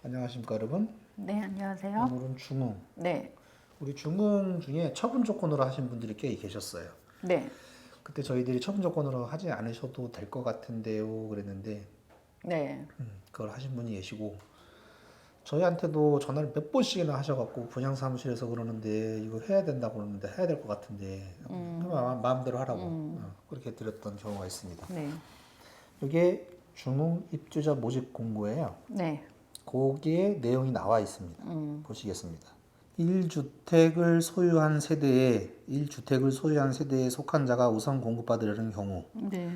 안녕하십니까 여러분. 네, 안녕하세요. 오늘은 중흥. 네, 우리 중흥 중에 처분 조건으로 하신 분들이 꽤 계셨어요. 네, 그때 저희들이 처분 조건으로 하지 않으셔도 될 것 같은데요 그랬는데 네, 그걸 하신 분이 계시고 저희한테도 전화를 몇 번씩이나 하셔갖고 분양사무실에서 그러는데 이거 해야 된다고 그러는데 해야 될 것 같은데 마음대로 하라고 그렇게 드렸던 경우가 있습니다. 네, 이게 중흥 입주자 모집 공고예요. 네, 거기에 내용이 나와 있습니다. 보시겠습니다. 1주택을 소유한 세대에 속한 자가 우선 공급받으려는 경우 네,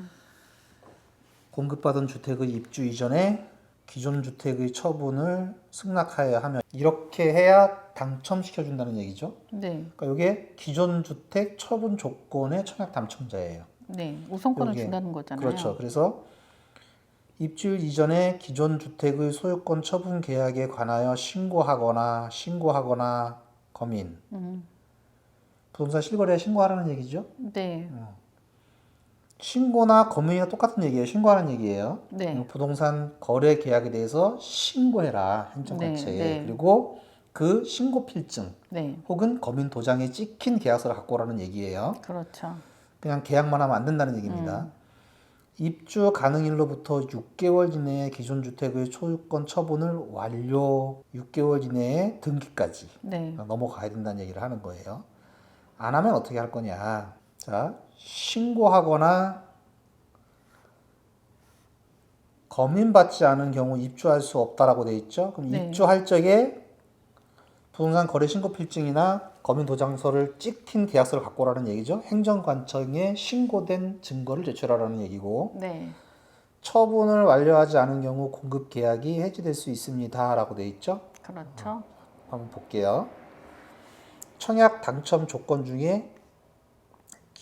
공급받은 주택의 입주 이전에 기존 주택의 처분을 승낙하여야 하며 이렇게 해야 당첨시켜준다는 얘기죠. 네, 그러니까 이게 기존 주택 처분 조건의 청약 당첨자예요. 네. 우선권을 요게 준다는 거잖아요. 그렇죠. 그래서 입주일 이전에 기존 주택의 소유권 처분 계약에 관하여 신고하거나 검인 부동산 실거래에 신고하라는 얘기죠. 네, 신고나 검인이랑 똑같은 얘기예요. 신고하는 얘기예요. 네, 부동산 거래 계약에 대해서 신고해라 네, 행정관청에. 네, 그리고 그 신고 필증 네, 혹은 검인 도장에 찍힌 계약서를 갖고 오라는 얘기예요. 그렇죠. 그냥 계약만 하면 안 된다는 얘기입니다. 입주 가능일로부터 6개월 이내에 기존 주택의 소유권 처분을 완료 6개월 이내에 등기까지 네, 넘어가야 된다는 얘기를 하는 거예요. 안 하면 어떻게 할 거냐. 자, 신고하거나 검인받지 않은 경우 입주할 수 없다라고 돼 있죠. 그럼 네, 입주할 적에 부동산 거래 신고 필증이나 검인 도장서를 찍힌 계약서를 갖고 오라는 얘기죠. 행정관청에 신고된 증거를 제출하라는 얘기고 네, 처분을 완료하지 않은 경우 공급 계약이 해지될 수 있습니다라고 돼 있죠. 그렇죠. 한번 볼게요. 청약 당첨 조건 중에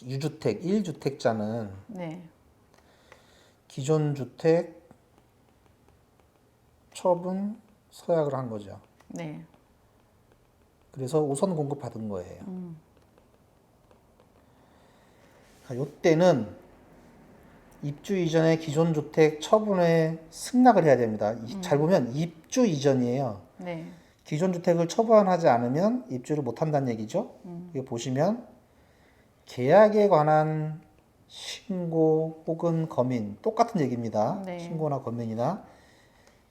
유주택 1주택자는 네, 기존 주택 처분 서약을 한 거죠. 네, 그래서 우선 공급 받은 거예요. 이때는 입주 이전에 기존 주택 처분에 승낙을 해야 됩니다. 잘 보면 입주 이전이에요. 네, 기존 주택을 처분하지 않으면 입주를 못 한다는 얘기죠. 이거 보시면 계약에 관한 신고 혹은 검인 똑같은 얘기입니다. 네, 신고나 검인이나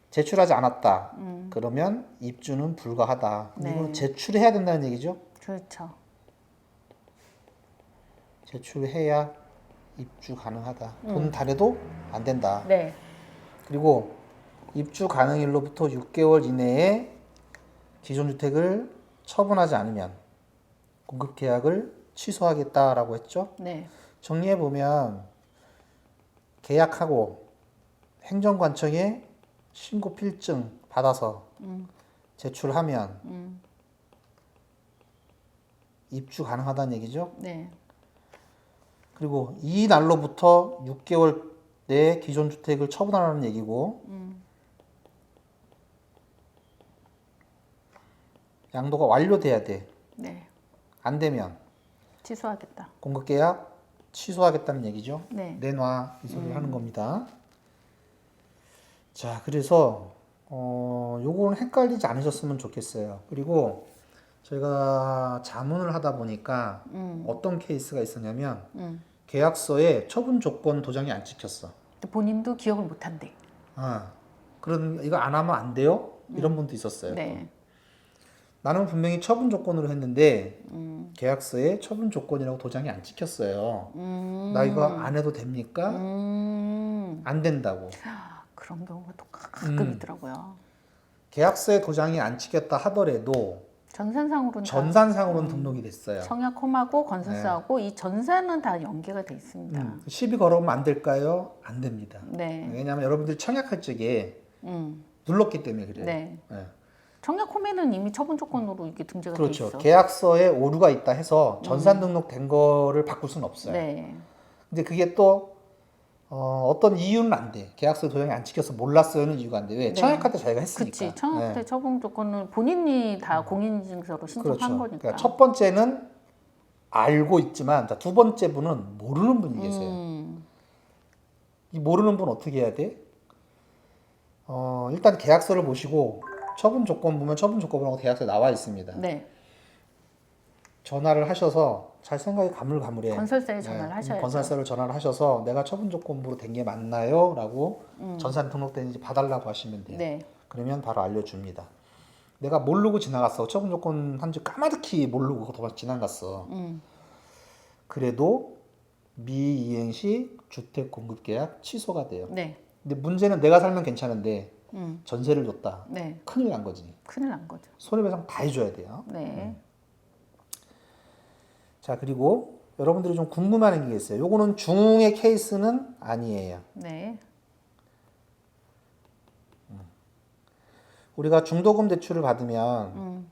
제출하지 않았다. 그러면 입주는 불가하다. 네. 이거 제출해야 된다는 얘기죠. 그렇죠. 제출해야 입주 가능하다. 돈 다 내도 안 된다. 네, 그리고 입주 가능일로부터 6개월 이내에 기존 주택을 처분하지 않으면 공급 계약을 취소하겠다라고 했죠. 네, 정리해 보면 계약하고 행정관청에 신고 필증 받아서 제출하면 입주 가능하다는 얘기죠. 네, 그리고 이 날로부터 6개월 내에 기존 주택을 처분하라는 얘기고 양도가 완료돼야 돼. 네. 안 되면 취소하겠다. 공급계약 취소하겠다는 얘기죠. 네, 내놔 이 소리를 하는 겁니다. 자, 그래서 요거는 헷갈리지 않으셨으면 좋겠어요. 그리고 저희가 자문을 하다 보니까 어떤 케이스가 있었냐면 계약서에 처분 조건 도장이 안 찍혔어. 본인도 기억을 못 한대. 아, 그런 이거 안 하면 안 돼요? 이런 분도 있었어요. 네, 나는 분명히 처분 조건으로 했는데 계약서에 처분 조건이라고 도장이 안 찍혔어요. 나 이거 안 해도 됩니까? 안 된다고. 그런 경우가 또 가끔 있더라고요. 계약서에 도장이 안 찍혔다 하더라도 전산상으로는 전산상으로는 등록이 됐어요. 청약홈하고 건설사하고 이 전산은 다 연계가 돼 있습니다. 시비 걸어오면 안 될까요? 안 됩니다. 네, 왜냐하면 여러분들이 청약할 적에 음, 눌렀기 때문에 그래요. 네. 네. 청약홈에는 이미 처분 조건으로 이게 등재가 돼 그렇죠. 있어. 계약서에 오류가 있다 해서 전산 등록된 거를 바꿀 수는 없어요. 네, 근데 그게 또 어떤 이유는 안 돼. 계약서 도장이 안 찍혀서 몰랐어요는 이유가 안 돼. 왜? 네. 청약할 때 저희가 했으니까. 그치. 청약 때 네. 처분 조건을 본인이 다 공인인증서로 신청한 그렇죠. 거니까. 그러니까 첫 번째는 알고 있지만 자, 두 번째 분은 모르는 분이 계세요. 이 모르는 분 어떻게 해야 돼? 일단 계약서를 보시고 처분 조건 보면 처분 조건하고 계약서에 나와 있습니다. 네. 전화를 하셔서 잘 생각이 가물가물해. 건설사에 전화를 하셔야죠. 건설사를 전화를 하셔서 내가 처분 조건부로 된 게 맞나요? 라고 전산 등록되는지 봐달라고 하시면 돼요. 네. 그러면 바로 알려줍니다. 내가 모르고 지나갔어. 처분 조건 한지 까마득히 모르고 도망 지나갔어. 그래도 미이행 시 주택 공급 계약 취소가 돼요. 네. 근데 문제는 내가 살면 괜찮은데 음. 전세를 줬다. 네. 큰일 난 거지. 큰일 난 거죠. 손해배상 다 해줘야 돼요. 네. 자, 그리고 여러분들이 좀 궁금한 게 있어요. 요거는 중흥의 케이스는 아니에요. 네. 우리가 중도금 대출을 받으면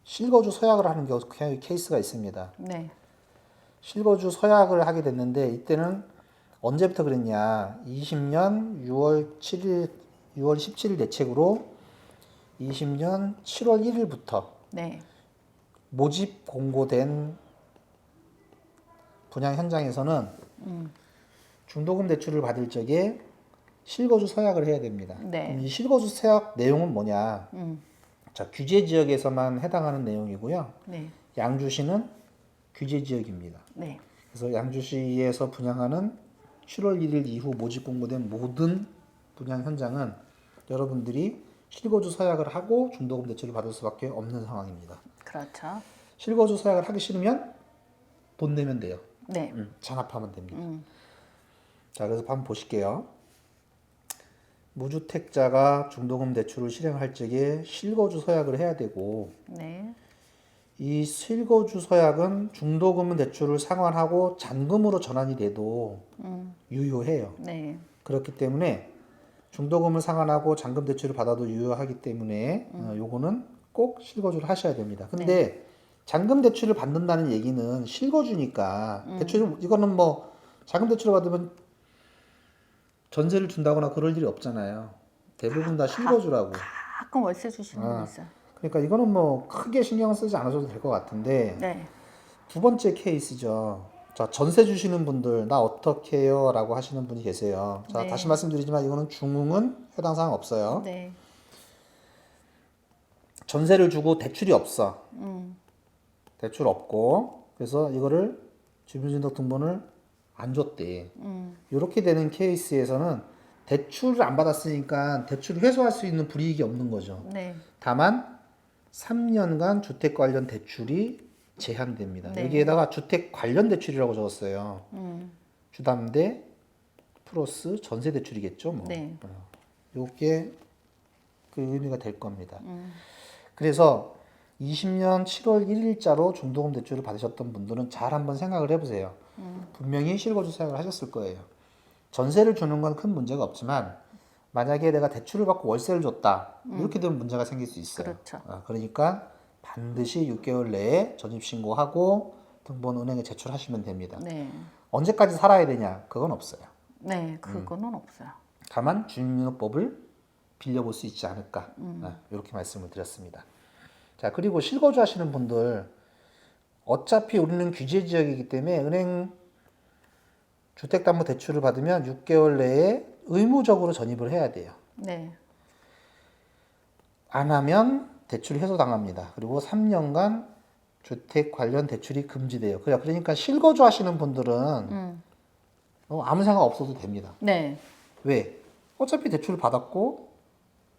실거주 서약을 하는 케이스가 있습니다. 네. 실거주 서약을 하게 됐는데 이때는 언제부터 그랬냐? 20년 6월 17일 대책으로 20년 7월 1일부터 네. 모집 공고된 분양 현장에서는 중도금 대출을 받을 적에 실거주 서약을 해야 됩니다. 네. 그럼 이 실거주 서약 내용은 뭐냐? 자, 규제 지역에서만 해당하는 내용이고요. 네. 양주시는 규제 지역입니다. 네. 그래서 양주시에서 분양하는 7월 1일 이후 모집 공고된 모든 분양 현장은 여러분들이 실거주 서약을 하고 중도금 대출을 받을 수밖에 없는 상황입니다. 그렇죠. 실거주 서약을 하기 싫으면 돈 내면 돼요. 네. 장합하면 됩니다. 자, 그래서 한번 보실게요. 무주택자가 중도금 대출을 실행할 적에 실거주 서약을 해야 되고 네. 이 실거주 서약은 중도금 대출을 상환하고 잔금으로 전환이 돼도 유효해요. 네. 그렇기 때문에 중도금을 상환하고 잔금 대출을 받아도 유효하기 때문에 요거는 꼭 실거주를 하셔야 됩니다. 근데 잔금 대출을 받는다는 얘기는 실거주니까 대출 이거는 뭐 잔금 대출을 받으면 전세를 준다거나 그럴 일이 없잖아요. 대부분 다 실거주라고. 가끔 월세 주시는 분 있어요. 그러니까 이거는 뭐 크게 신경 쓰지 않으셔도 될 것 같은데 네. 두 번째 케이스죠. 자, 전세 주시는 분들 나 어떻게 해요? 라고 하시는 분이 계세요. 자, 네. 다시 말씀드리지만 이거는 중흥은 해당 사항 없어요. 네. 전세를 주고 대출이 없어. 대출 없고 그래서 이거를 주민등록등본을 안 줬대. 이렇게 되는 케이스에서는 대출을 안 받았으니까 대출을 회수할 수 있는 불이익이 없는 거죠. 네. 다만 3년간 주택 관련 대출이 제한됩니다. 네. 여기에다가 주택 관련 대출이라고 적었어요. 주담대 플러스 전세 대출이겠죠. 뭐. 네. 요게 그 의미가 될 겁니다. 그래서 20년 7월 1일자로 중도금 대출을 받으셨던 분들은 잘 한번 생각을 해보세요. 분명히 실거주 사용을 하셨을 거예요. 전세를 주는 건 큰 문제가 없지만 만약에 내가 대출을 받고 월세를 줬다 이렇게 되면 문제가 생길 수 있어요. 그렇죠. 그러니까 반드시 6개월 내에 전입신고하고 등본 은행에 제출하시면 됩니다. 네. 언제까지 살아야 되냐 그건 없어요. 네. 그거는 없어요. 다만 주민등록법을 빌려볼 수 있지 않을까 이렇게 말씀을 드렸습니다. 자, 그리고 실거주 하시는 분들 어차피 우리는 규제 지역이기 때문에 은행 주택담보대출을 받으면 6개월 내에 의무적으로 전입을 해야 돼요. 네. 안 하면 대출 해소당합니다. 그리고 3년간 주택 관련 대출이 금지돼요. 그러니까 실거주 하시는 분들은 아무 생각 없어도 됩니다. 네. 왜? 어차피 대출을 받았고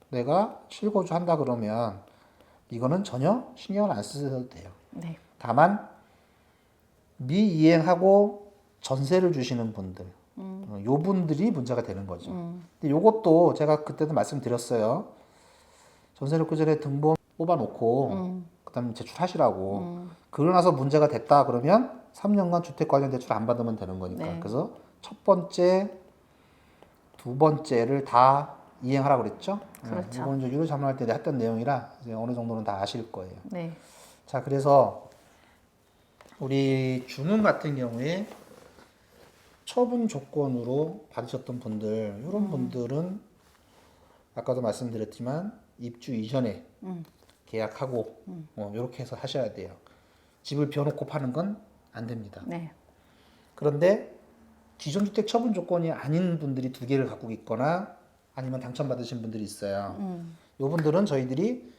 내가 실거주 한다 그러면 이거는 전혀 신경을 안 쓰셔도 돼요. 네. 다만 미이행하고 전세를 주시는 분들, 요 분들이 문제가 되는 거죠. 근데 요것도 제가 그때도 말씀드렸어요. 전세를 그 전에 등본 뽑아놓고 그다음에 제출하시라고. 그러고 나서 문제가 됐다 그러면 3년간 주택 관련 대출 안 받으면 되는 거니까. 네. 그래서 첫 번째, 두 번째를 다 이행하라고 그랬죠. 그렇죠. 이건 이제 유료 자문할 때 했던 내용이라 이제 어느 정도는 다 아실 거예요. 네. 자, 그래서 우리 중흥 같은 경우에 처분 조건으로 받으셨던 분들, 이런 분들은 아까도 말씀드렸지만 입주 이전에 계약하고 이렇게 해서 하셔야 돼요. 집을 비워놓고 파는 건 안 됩니다. 네. 그런데 기존 주택 처분 조건이 아닌 분들이 두 개를 갖고 있거나 아니면 당첨받으신 분들이 있어요. 요분들은 저희들이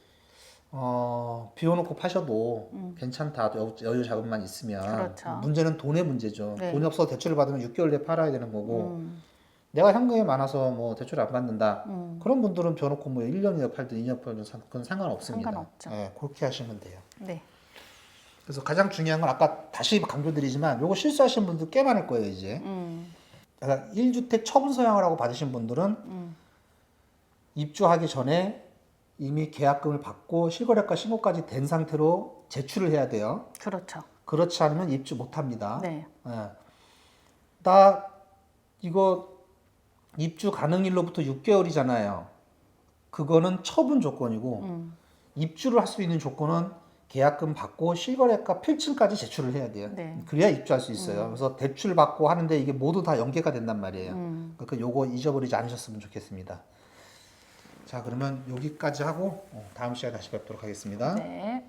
비워놓고 파셔도 괜찮다. 여유 자금만 있으면. 그렇죠. 문제는 돈의 문제죠. 네. 돈이 없어서 대출을 받으면 6개월 내에 팔아야 되는 거고 내가 현금이 많아서 뭐 대출 안 받는다. 그런 분들은 비워놓고 뭐 1년이나 팔든 2년 팔든 그건 상관없습니다. 상관없죠. 네, 그렇게 하시면 돼요. 네. 그래서 가장 중요한 건 아까 다시 강조드리지만 요거 실수하시는 분들 꽤 많을 거예요 이제. 그러니까 1주택 처분 서약을 하고 받으신 분들은 입주하기 전에 이미 계약금을 받고 실거래가 신고까지 된 상태로 제출을 해야 돼요. 그렇죠. 그렇지 않으면 입주 못합니다. 네. 나 이거 입주 가능일로부터 6개월이잖아요. 그거는 처분 조건이고 입주를 할 수 있는 조건은 계약금 받고 실거래가 필증까지 제출을 해야 돼요. 네. 그래야 입주할 수 있어요. 그래서 대출 받고 하는데 이게 모두 다 연계가 된단 말이에요. 그러니까 요거 잊어버리지 않으셨으면 좋겠습니다. 자, 그러면 여기까지 하고 다음 시간에 다시 뵙도록 하겠습니다. 네.